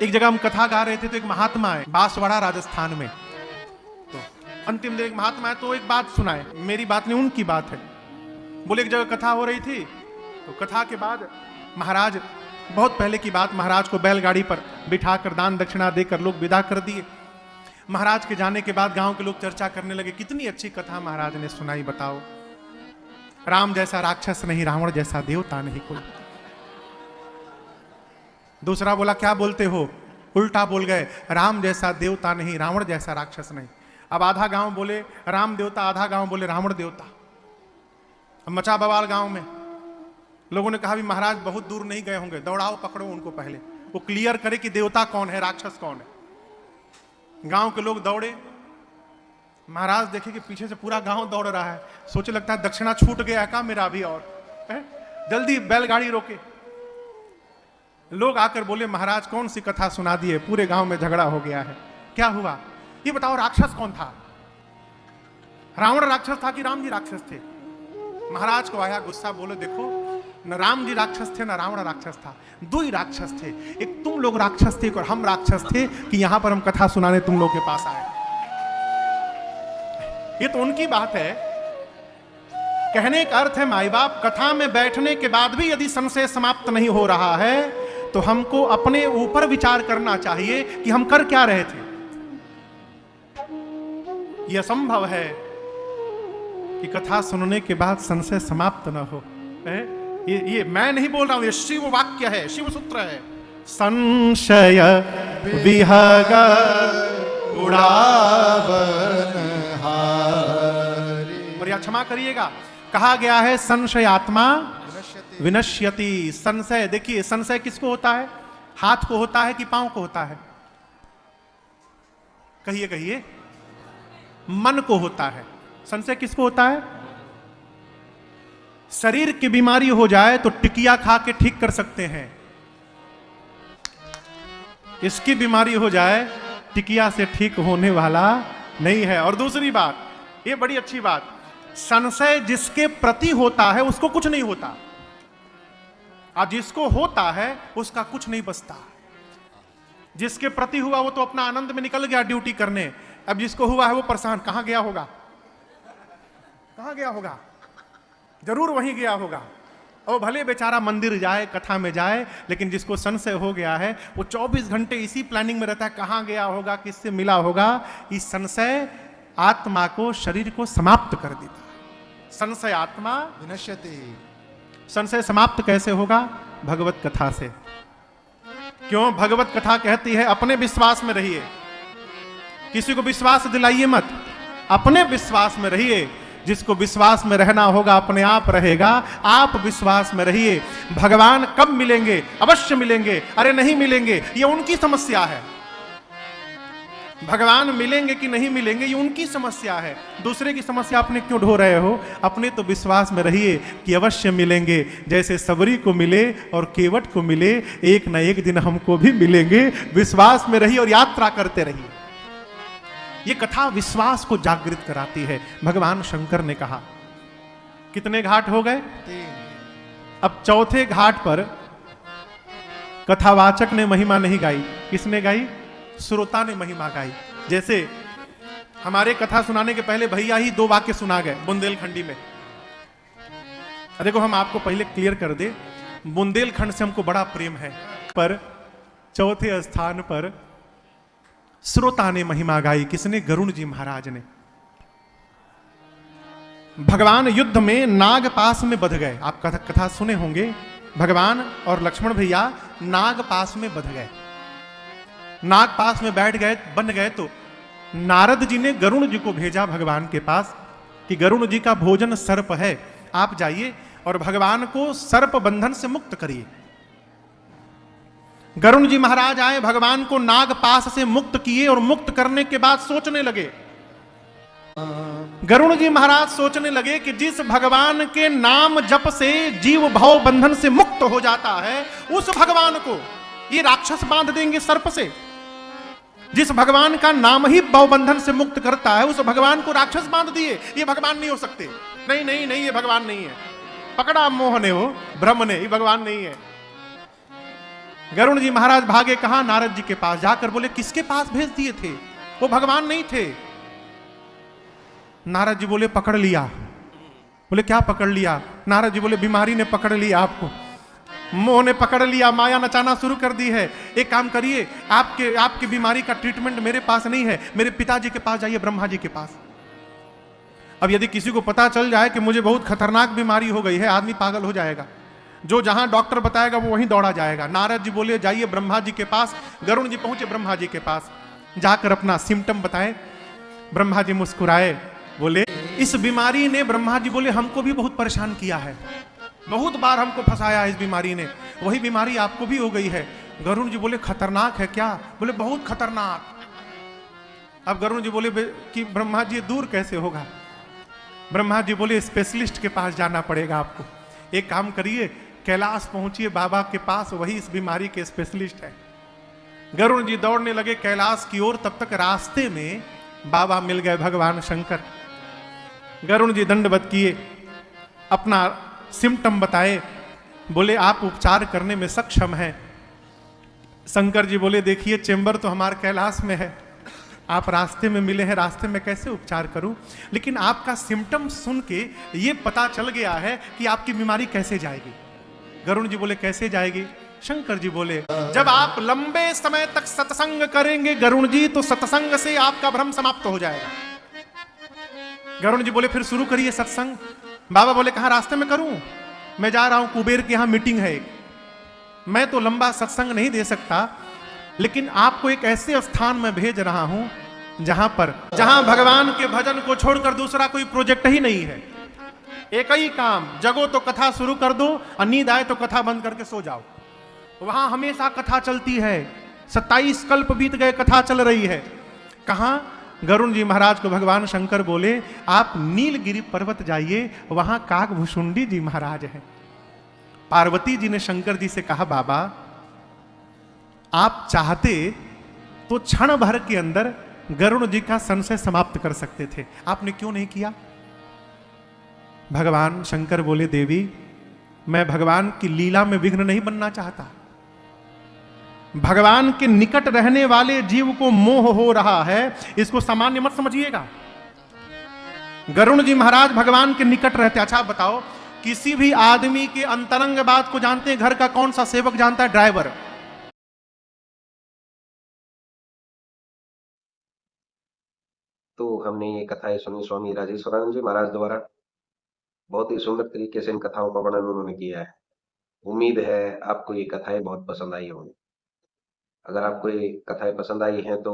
एक जगह हम कथा गा रहे थे तो एक महात्मा है बांसवाड़ा राजस्थान में, तो अंतिम दिन एक महात्मा है तो एक बात सुनाए, मेरी बात नहीं उनकी बात है। बोले एक जगह कथा हो रही थी तो कथा के बाद महाराज, बहुत पहले की बात, महाराज को बैलगाड़ी पर बिठाकर दान दक्षिणा देकर लोग विदा कर दिए। महाराज के जाने के बाद गांव के लोग चर्चा करने लगे, कितनी अच्छी कथा महाराज ने सुनाई, बताओ। राम जैसा राक्षस नहीं, रावण जैसा देवता नहीं कोई। दूसरा बोला क्या बोलते हो, उल्टा बोल गए, राम जैसा देवता नहीं, रावण जैसा राक्षस नहीं। अब आधा गांव बोले राम देवता, आधा गांव बोले रावण देवता। अब मचा बवाल गांव में। लोगों ने कहा भी महाराज बहुत दूर नहीं गए होंगे, दौड़ाओ पकड़ो उनको, पहले वो क्लियर करे कि देवता कौन है, राक्षस कौन है। गांव के लोग दौड़े, महाराज देखे कि पीछे से पूरा गांव दौड़ रहा है, सोचे लगता है दक्षिणा छूट गया का मेरा भी, और जल्दी बैलगाड़ी रोके। लोग आकर बोले महाराज कौन सी कथा सुना दिए, पूरे गांव में झगड़ा हो गया है, क्या हुआ ये बताओ, राक्षस कौन था, रावण राक्षस था कि राम जी राक्षस थे। महाराज को आया गुस्सा, बोले देखो न राम जी राक्षस थे न रावण राक्षस था, दो ही राक्षस थे, एक तुम लोग राक्षस थे और हम राक्षस थे कि यहां पर हम कथा सुनाने तुम लोग के पास आए। ये तो उनकी बात है। कहने का अर्थ है माई बाप, कथा में बैठने के बाद भी यदि संशय समाप्त नहीं हो रहा है तो हमको अपने ऊपर विचार करना चाहिए कि हम कर क्या रहे थे। यह संभव है कि कथा सुनने के बाद संशय समाप्त न हो। ये मैं नहीं बोल रहा हूं, ये शिव वाक्य है, शिव सूत्र है। संशय विहग उड़ावन हारी, और या क्षमा करिएगा, कहा गया है संशय आत्मा विनश्यति। संशय, देखिए संशय किसको होता है, हाथ को होता है कि पांव को होता है, कहिए कहिए, मन को होता है। संशय किसको होता है, शरीर की बीमारी हो जाए तो टिकिया खा के ठीक कर सकते हैं, इसकी बीमारी हो जाए टिकिया से ठीक होने वाला नहीं है। और दूसरी बात, ये बड़ी अच्छी बात, संशय जिसके प्रति होता है उसको कुछ नहीं होता, और जिसको होता है उसका कुछ नहीं बचता। जिसके प्रति हुआ वो तो अपना आनंद में निकल गया ड्यूटी करने, अब जिसको हुआ है वो परेशान, कहां गया होगा, कहां गया होगा, जरूर वहीं गया होगा। और भले बेचारा मंदिर जाए, कथा में जाए, लेकिन जिसको संशय हो गया है वो 24 घंटे इसी प्लानिंग में रहता है, कहां गया होगा, किससे मिला होगा। इस संशय आत्मा को, शरीर को समाप्त कर देता है। संशय आत्मा विनश्यति। संशय समाप्त कैसे होगा, भगवत कथा से। क्यों, भगवत कथा कहती है अपने विश्वास में रहिए, किसी को विश्वास दिलाइए मत, अपने विश्वास में रहिए। जिसको विश्वास में रहना होगा अपने आप रहेगा, आप विश्वास में रहिए। भगवान कब मिलेंगे, अवश्य मिलेंगे, अरे नहीं मिलेंगे ये उनकी समस्या है। भगवान मिलेंगे कि नहीं मिलेंगे ये उनकी समस्या है, दूसरे की समस्या अपने क्यों ढो रहे हो। अपने तो विश्वास में रहिए कि अवश्य मिलेंगे, जैसे सबरी को मिले और केवट को मिले, एक न एक दिन हमको भी मिलेंगे। विश्वास में रहिए और यात्रा करते रहिए। ये कथा विश्वास को जागृत कराती है। भगवान शंकर ने कहा, कितने घाट हो गए, 3। अब चौथे घाट पर कथावाचक ने महिमा नहीं गाई, किसने गाई, श्रोता ने महिमा गाई। जैसे हमारे कथा सुनाने के पहले भैया ही 2 वाक्य सुना गए बुंदेलखंडी में। देखो हम आपको पहले क्लियर कर दे, बुंदेलखंड से हमको बड़ा प्रेम है, पर चौथे स्थान पर श्रोता ने महिमा गाई। किसने, गरुण जी महाराज ने। भगवान युद्ध में नाग पास में बंध गए, आप कथा सुने होंगे, भगवान और लक्ष्मण भैया नाग पास में बंध गए। नाग पास में बैठ गए, बन गए, तो नारद जी ने गरुण जी को भेजा भगवान के पास कि गरुण जी का भोजन सर्प है, आप जाइए और भगवान को सर्प बंधन से मुक्त करिए। गरुण जी महाराज आए, भगवान को नाग पास से मुक्त किए और मुक्त करने के बाद सोचने लगे, गरुण जी महाराज सोचने लगे कि जिस भगवान के नाम जप से जीव भाव बंधन से मुक्त हो जाता है, उस भगवान को ये राक्षस बांध देंगे सर्प से। जिस भगवान का नाम ही भाव बंधन से मुक्त करता है, उस भगवान को राक्षस बांध दिए, ये भगवान नहीं हो सकते। नहीं नहीं नहीं, ये भगवान नहीं है, पकड़ा मोह ने, हो भ्रम ने, ये भगवान नहीं है। गरुण जी महाराज भागे कहां? नारद जी के पास। जाकर बोले किसके पास भेज दिए थे? वो भगवान नहीं थे। नारद जी बोले पकड़ लिया। बोले क्या पकड़ लिया? नारद जी बोले बीमारी ने पकड़ लिया आपको, मोह ने पकड़ लिया, माया नचाना शुरू कर दी है। एक काम करिए, आपकी बीमारी का ट्रीटमेंट मेरे पास नहीं है, मेरे पिताजी के पास जाइए, ब्रह्मा जी के पास। अब यदि किसी को पता चल जाए कि मुझे बहुत खतरनाक बीमारी हो गई है, आदमी पागल हो जाएगा। जो जहां डॉक्टर बताएगा वो वहीं दौड़ा जाएगा। नारद जी बोले जाइए ब्रह्मा जी के पास। गरुण जी पहुंचे ब्रह्मा जी के पास, जाकर अपना सिम्टम बताए। ब्रह्मा जी मुस्कुराए, बोले इस बीमारी ने, ब्रह्मा जी बोले हमको भी बहुत परेशान किया है, बहुत बार हमको फंसाया इस बीमारी ने, वही बीमारी आपको भी हो गई है। गरुण जी बोले खतरनाक है क्या? बोले बहुत खतरनाक। अब गरुण जी बोले कि ब्रह्मा जी दूर कैसे होगा? ब्रह्मा जी बोले स्पेशलिस्ट के पास जाना पड़ेगा आपको। एक काम करिए, कैलाश पहुंचिए बाबा के पास, वही इस बीमारी के स्पेशलिस्ट है। गरुण जी दौड़ने लगे कैलाश की ओर। तब तक रास्ते में बाबा मिल गए, भगवान शंकर। गरुण जी दंडवत किए, अपना सिम्टम बताए, बोले आप उपचार करने में सक्षम हैं। शंकर जी बोले देखिए चेंबर तो हमारे कैलाश में है, आप रास्ते में मिले हैं, रास्ते में कैसे उपचार करूं? लेकिन आपका सिम्टम सुन के ये पता चल गया है कि आपकी बीमारी कैसे जाएगी। गरुण जी बोले कैसे जाएगी? शंकर जी बोले जब आप लंबे समय तक सत्संग करेंगे गरुण जी, तो सत्संग से आपका भ्रम समाप्त हो जाएगा। गरुण जी बोले फिर शुरू करिए सत्संग। बाबा बोले कहां? रास्ते में करूं? मैं जा रहा हूं, कुबेर के यहां मीटिंग है एक, मैं तो लंबा सत्संग नहीं दे सकता, लेकिन आपको एक ऐसे स्थान में भेज रहा हूं जहां भगवान के भजन को छोड़कर दूसरा कोई प्रोजेक्ट ही नहीं है। एक ही काम, जगो तो कथा शुरू कर दो, और नींद आए तो कथा बंद करके सो जाओ। वहां हमेशा कथा चलती है, 27 कल्प बीत गए, कथा चल रही है। कहां? गरुण जी महाराज को भगवान शंकर बोले आप नीलगिरी पर्वत जाइए, वहां काकभूषुंडी जी महाराज है। पार्वती जी ने शंकर जी से कहा बाबा आप चाहते तो क्षण भर के अंदर गरुण जी का संशय समाप्त कर सकते थे, आपने क्यों नहीं किया? भगवान शंकर बोले देवी मैं भगवान की लीला में विघ्न नहीं बनना चाहता। भगवान के निकट रहने वाले जीव को मोह हो रहा है, इसको सामान्य मत समझिएगा। गरुण जी महाराज भगवान के निकट रहते। अच्छा बताओ, किसी भी आदमी के अंतरंग बात को जानते हैं? घर का कौन सा सेवक जानता है? ड्राइवर। तो हमने ये कथाएं सुनी स्वामी राजेश्वरानंद जी महाराज द्वारा। बहुत ही सुंदर तरीके से इन कथाओं का वर्णन उन्होंने किया है। उम्मीद है आपको ये कथाएं बहुत पसंद आई होंगी। अगर आपको ये कथाएं पसंद आई हैं तो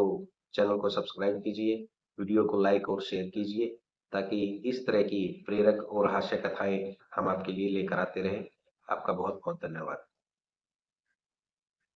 चैनल को सब्सक्राइब कीजिए, वीडियो को लाइक और शेयर कीजिए, ताकि इस तरह की प्रेरक और हास्य कथाएं हम आपके लिए लेकर आते रहें। आपका बहुत बहुत धन्यवाद।